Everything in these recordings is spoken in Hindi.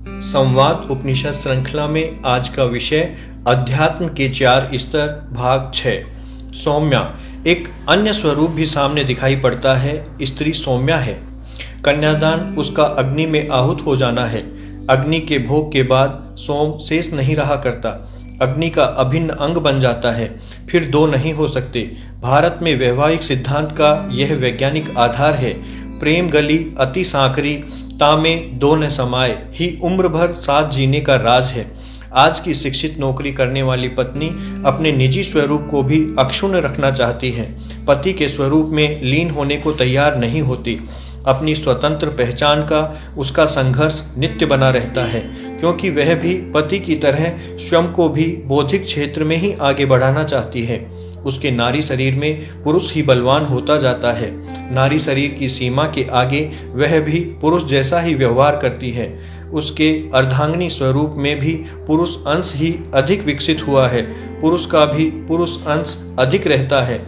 संवाद उपनिषद श्रृंखला में आज का विषय अध्यात्म के 4 स्तर भाग 6। सौम्या। एक अन्य स्वरूप भी सामने दिखाई पड़ता है। स्त्री सौम्या है। कन्यादान उसका अग्नि में आहूत हो जाना है। अग्नि के भोग के बाद सोम शेष नहीं रहा करता, अग्नि का अभिन्न अंग बन जाता है। फिर दो नहीं हो सकते। भारत में वैवाहिक सिद्धांत का यह वैज्ञानिक आधार है। प्रेम गली अति सांकरी, तामे दो न समाये ही उम्र भर साथ जीने का राज है। आज की शिक्षित नौकरी करने वाली पत्नी अपने निजी स्वरूप को भी अक्षुण्ण रखना चाहती है। पति के स्वरूप में लीन होने को तैयार नहीं होती। अपनी स्वतंत्र पहचान का उसका संघर्ष नित्य बना रहता है, क्योंकि वह भी पति की तरह स्वयं को भी बौद्धिक क्षेत्र में ही आगे बढ़ाना चाहती है। उसके नारी शरीर में पुरुष ही बलवान होता जाता है। नारी शरीर की सीमा के आगे वह भी पुरुष जैसा ही व्यवहार करती है। उसके अर्धांगिनी स्वरूप में भी पुरुष अंश ही अधिक विकसित हुआ है। पुरुष का भी पुरुष अंश अधिक रहता है।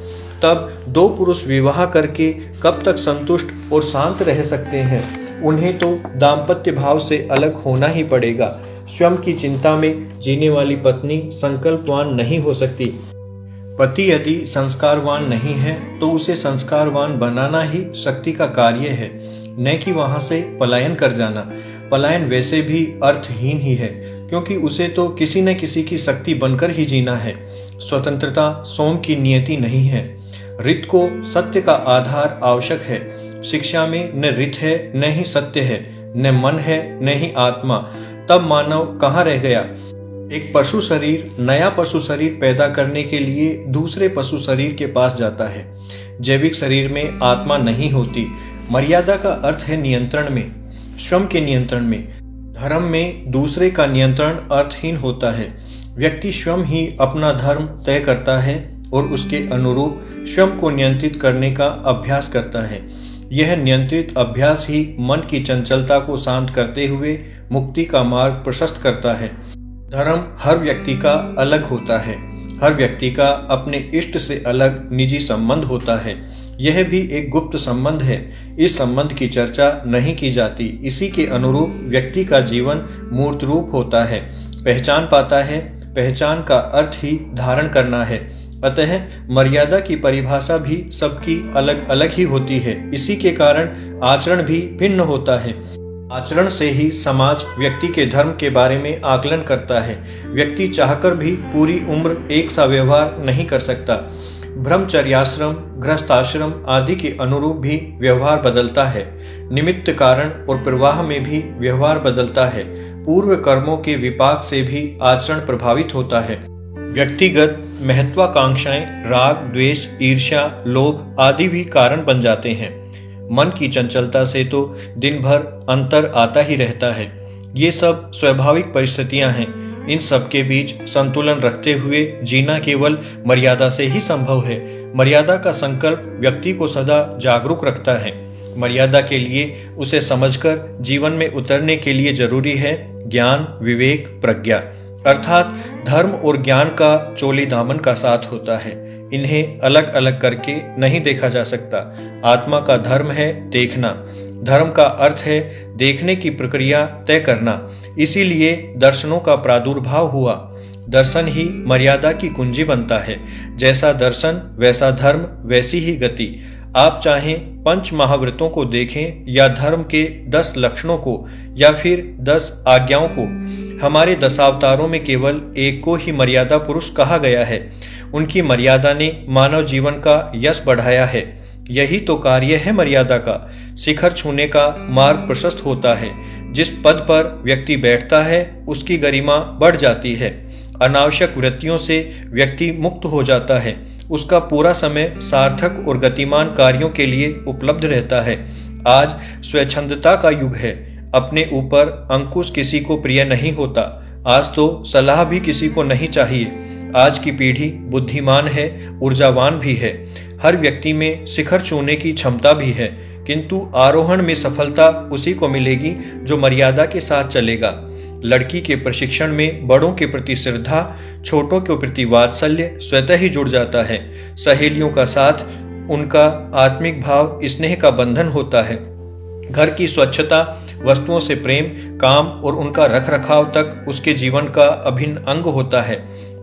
तब दो पुरुष विवाह करके कब तक संतुष्ट और शांत रह सकते हैं? उन्हें तो दाम्पत्य भाव से अलग होना ही पड़ेगा। स्वयं की चिंता में जीने वाली पत्नी संकल्पवान नहीं हो सकती। पति यदि संस्कारवान नहीं है तो उसे संस्कारवान बनाना ही शक्ति का कार्य है, न कि वहां से पलायन कर जाना। पलायन वैसे भी अर्थहीन ही है, क्योंकि उसे तो किसी न किसी की शक्ति बनकर ही जीना है। स्वतंत्रता सोम की नियति नहीं है। रित को सत्य का आधार आवश्यक है। शिक्षा में न रित है न ही सत्य है, न मन है न ही आत्मा। तब मानव कहाँ रह गया? एक पशु शरीर नया पशु शरीर पैदा करने के लिए दूसरे पशु शरीर के पास जाता है। जैविक शरीर में आत्मा नहीं होती। मर्यादा का अर्थ है नियंत्रण में, स्वयं के नियंत्रण में। धर्म में दूसरे का नियंत्रण अर्थहीन होता है। व्यक्ति स्वयं ही अपना धर्म तय करता है और उसके अनुरूप स्वयं को नियंत्रित करने का अभ्यास करता है। यह नियंत्रित अभ्यास ही मन की चंचलता को शांत करते हुए मुक्ति का मार्ग प्रशस्त करता है। धर्म हर व्यक्ति का अलग होता है। हर व्यक्ति का अपने इष्ट से अलग निजी संबंध होता है। यह भी एक गुप्त संबंध है। इस संबंध की चर्चा नहीं की जाती। इसी के अनुरूप व्यक्ति का जीवन मूर्त रूप होता है, पहचान पाता है। पहचान का अर्थ ही धारण करना है। अतः मर्यादा की परिभाषा भी सबकी अलग अलग ही होती है। इसी के कारण आचरण भी भिन्न होता है। आचरण से ही समाज व्यक्ति के धर्म के बारे में आकलन करता है। व्यक्ति चाहकर भी पूरी उम्र एक सा व्यवहार नहीं कर सकता। ब्रह्मचर्याश्रम, गृहस्थाश्रम आदि के अनुरूप भी व्यवहार बदलता है। निमित्त कारण और प्रवाह में भी व्यवहार बदलता है। पूर्व कर्मों के विपाक से भी आचरण प्रभावित होता है। व्यक्तिगत महत्वाकांक्षाएं, राग, द्वेष, ईर्ष्या, लोभ आदि भी कारण बन जाते हैं। मन की चंचलता से तो दिन भर अंतर आता ही रहता है। ये सब स्वाभाविक परिस्थितियां हैं। इन सब के बीच संतुलन रखते हुए जीना केवल मर्यादा से ही संभव है। मर्यादा का संकल्प व्यक्ति को सदा जागरूक रखता है। मर्यादा के लिए उसे समझकर जीवन में उतरने के लिए जरूरी है ज्ञान, विवेक, प्रज्ञा। अर्थात धर्म और ज्ञान का चोली दामन का साथ होता है। इन्हें अलग अलग करके नहीं देखा जा सकता। आत्मा का धर्म है देखना। धर्म का अर्थ है देखने की प्रक्रिया तय करना। इसीलिए दर्शनों का प्रादुर्भाव हुआ। दर्शन ही मर्यादा की कुंजी बनता है। जैसा दर्शन वैसा धर्म, वैसी ही गति। आप चाहें 5 महाव्रतों को देखें या धर्म के 10 लक्षणों को या फिर 10 आज्ञाओं को। हमारे 10 अवतारों में केवल एक को ही मर्यादा पुरुष कहा गया है। उनकी मर्यादा ने मानव जीवन का यश बढ़ाया है। यही तो कार्य है मर्यादा का। शिखर छूने का मार्ग प्रशस्त होता है। जिस पद पर व्यक्ति बैठता है उसकी गरिमा बढ़ जाती है। अनावश्यक वृत्तियों से व्यक्ति मुक्त हो जाता है। उसका पूरा समय सार्थक और गतिमान कार्यों के लिए उपलब्ध रहता है। आज स्वच्छंदता का युग है। अपने ऊपर अंकुश किसी को प्रिय नहीं होता। आज तो सलाह भी किसी को नहीं चाहिए। आज की पीढ़ी बुद्धिमान है, ऊर्जावान भी है। हर व्यक्ति में शिखर छूने की क्षमता भी है, किंतु आरोहण में सफलता उसी को मिलेगी जो मर्यादा के साथ चलेगा। लड़की के प्रशिक्षण में बड़ों के प्रति श्रद्धा, छोटों के प्रति वात्सल्य स्वतः ही जुड़ जाता है। सहेलियों का साथ, उनका आत्मिक भाव स्नेह का बंधन होता है। घर की स्वच्छता, वस्तुओं से प्रेम, काम और उनका रखरखाव तक उसके जीवन का अभिन्न अंग होता है।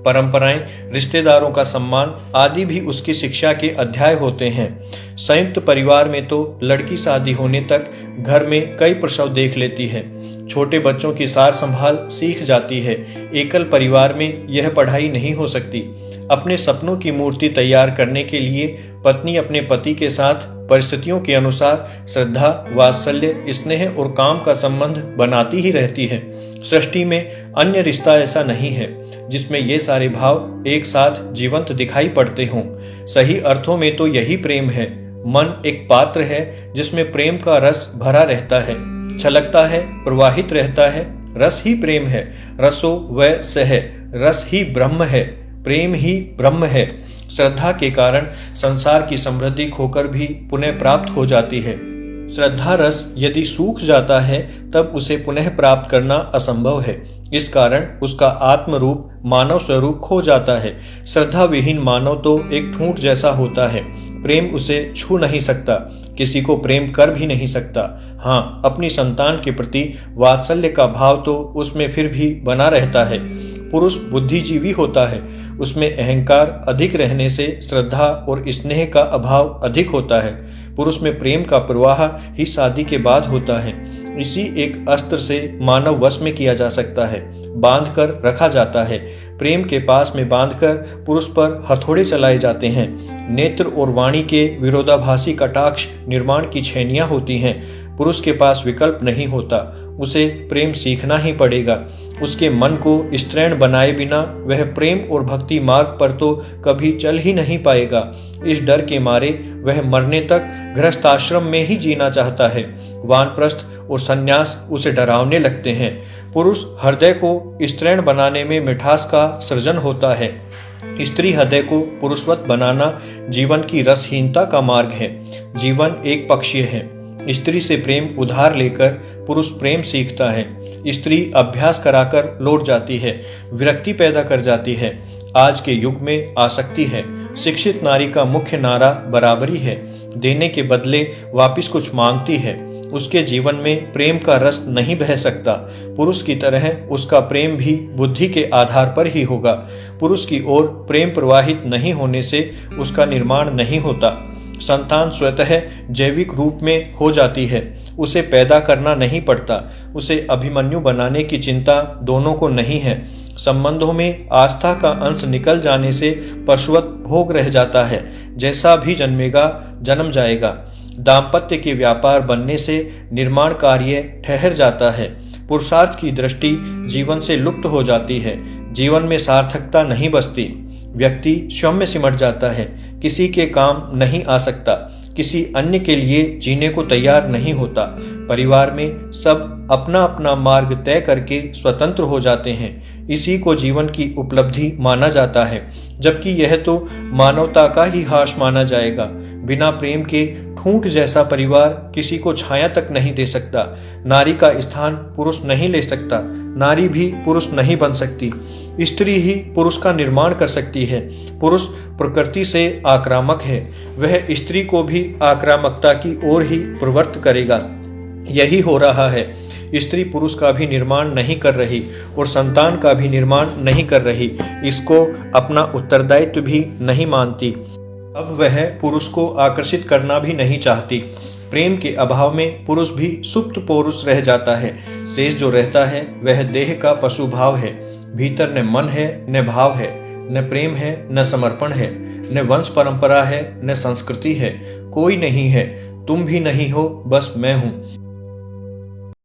परंपराएं, रिश्तेदारों का सम्मान आदि भी उसकी शिक्षा के अध्याय होते हैं। संयुक्त परिवार में तो लड़की शादी होने तक घर में कई प्रसव देख लेती है, छोटे बच्चों की सार संभाल सीख जाती है। एकल परिवार में यह पढ़ाई नहीं हो सकती। अपने सपनों की मूर्ति तैयार करने के लिए पत्नी अपने पति के साथ परिस्थितियों के अनुसार श्रद्धा, वात्सल्य, स्नेह और काम का संबंध बनाती ही रहती है। सृष्टि में अन्य रिश्ता ऐसा नहीं है जिसमें ये सारे भाव एक साथ जीवंत दिखाई पड़ते हों। सही अर्थों में तो यही प्रेम है। मन एक पात्र है जिसमें प्रेम का रस भरा रहता है, छलकता है, प्रवाहित रहता है। रस ही प्रेम है। रसो वै सह, रस ही ब्रह्म है, प्रेम ही ब्रह्म है। श्रद्धा के कारण संसार की समृद्धि खोकर भी पुनः प्राप्त हो जाती है। श्रद्धा रस यदि सूख जाता है तब उसे पुनः प्राप्त करना असंभव है। इस कारण उसका आत्म रूप, मानव स्वरूप खो जाता है। श्रद्धा विहीन मानव तो एक ठूंठ जैसा होता है। प्रेम उसे छू नहीं सकता, किसी को प्रेम कर भी नहीं सकता। हाँ, अपनी संतान के प्रति वात्सल्य का भाव तो उसमें फिर भी बना रहता है। पुरुष बुद्धिजीवी होता है, उसमें अहंकार अधिक रहने से श्रद्धा और स्नेह का अभाव अधिक होता है। पुरुष में प्रेम का प्रवाह ही शादी के बाद होता है। इसी एक अस्त्र से मानव वश में किया जा सकता है, बांध कर रखा जाता है। प्रेम के पास में बांधकर पुरुष पर हथौड़े चलाए जाते हैं। नेत्र और वाणी के विरोधाभासी कटाक्ष निर्माण की छेनियां होती हैं। पुरुष के पास विकल्प नहीं होता, उसे प्रेम सीखना ही पड़ेगा। उसके मन को स्त्रैण बनाए बिना वह प्रेम और भक्ति मार्ग पर तो कभी चल ही नहीं पाएगा। इस डर के मारे वह मरने तक गृहस्थाश्रम में ही जीना चाहता है। वानप्रस्थ और सन्यास उसे डरावने लगते हैं। पुरुष हृदय को स्त्रैण बनाने में मिठास का सृजन होता है। स्त्री हृदय को पुरुषवत बनाना जीवन की रसहीनता का मार्ग है। जीवन एक पक्षीय है। स्त्री से प्रेम उधार लेकर पुरुष प्रेम सीखता है। स्त्री अभ्यास कराकर लौट जाती है, विरक्ति पैदा कर जाती है। आज के युग में आसक्ति है। शिक्षित नारी का मुख्य नारा बराबरी है। देने के बदले वापिस कुछ मांगती है। उसके जीवन में प्रेम का रस नहीं बह सकता। पुरुष की तरह उसका प्रेम भी बुद्धि के आधार पर ही होगा। पुरुष की ओर प्रेम प्रवाहित नहीं होने से उसका निर्माण नहीं होता। संतान स्वतः जैविक रूप में हो जाती है, उसे पैदा करना नहीं पड़ता। उसे अभिमन्यु बनाने की चिंता दोनों को नहीं है। संबंधों में आस्था का अंश निकल जाने से पशुवत भोग रह जाता है। जैसा भी जन्मेगा जन्म जाएगा। दाम्पत्य के व्यापार बनने से निर्माण कार्य ठहर जाता है। पुरुषार्थ की दृष्टि जीवन से लुप्त हो जाती है। जीवन में सार्थकता नहीं बचती। व्यक्ति स्वयं में सिमट जाता है, किसी के काम नहीं आ सकता, किसी अन्य के लिए जीने को तैयार नहीं होता। परिवार में सब अपना अपना मार्ग तय करके स्वतंत्र हो जाते हैं। इसी को जीवन की उपलब्धि माना जाता है, जबकि यह तो मानवता का ही हाश माना जाएगा। बिना प्रेम के ठूंठ जैसा परिवार किसी को छाया तक नहीं दे सकता। नारी का स्थान पुरुष नहीं ले सकता। नारी भी पुरुष नहीं बन सकती। स्त्री ही पुरुष का निर्माण कर सकती है। पुरुष प्रकृति से आक्रामक है, वह स्त्री को भी आक्रामकता की ओर ही प्रवृत्त करेगा। यही हो रहा है। स्त्री पुरुष का भी निर्माण नहीं कर रही और संतान का भी निर्माण नहीं कर रही। इसको अपना उत्तरदायित्व भी नहीं मानती। अब वह पुरुष को आकर्षित करना भी नहीं चाहती। प्रेम के अभाव में पुरुष भी सुप्त पौरुष रह जाता है। शेष जो रहता है वह देह का पशु भाव है। भीतर न मन है न भाव है, न प्रेम है न समर्पण है, न वंश परंपरा है न संस्कृति है। कोई नहीं है, तुम भी नहीं हो, बस मैं हूँ।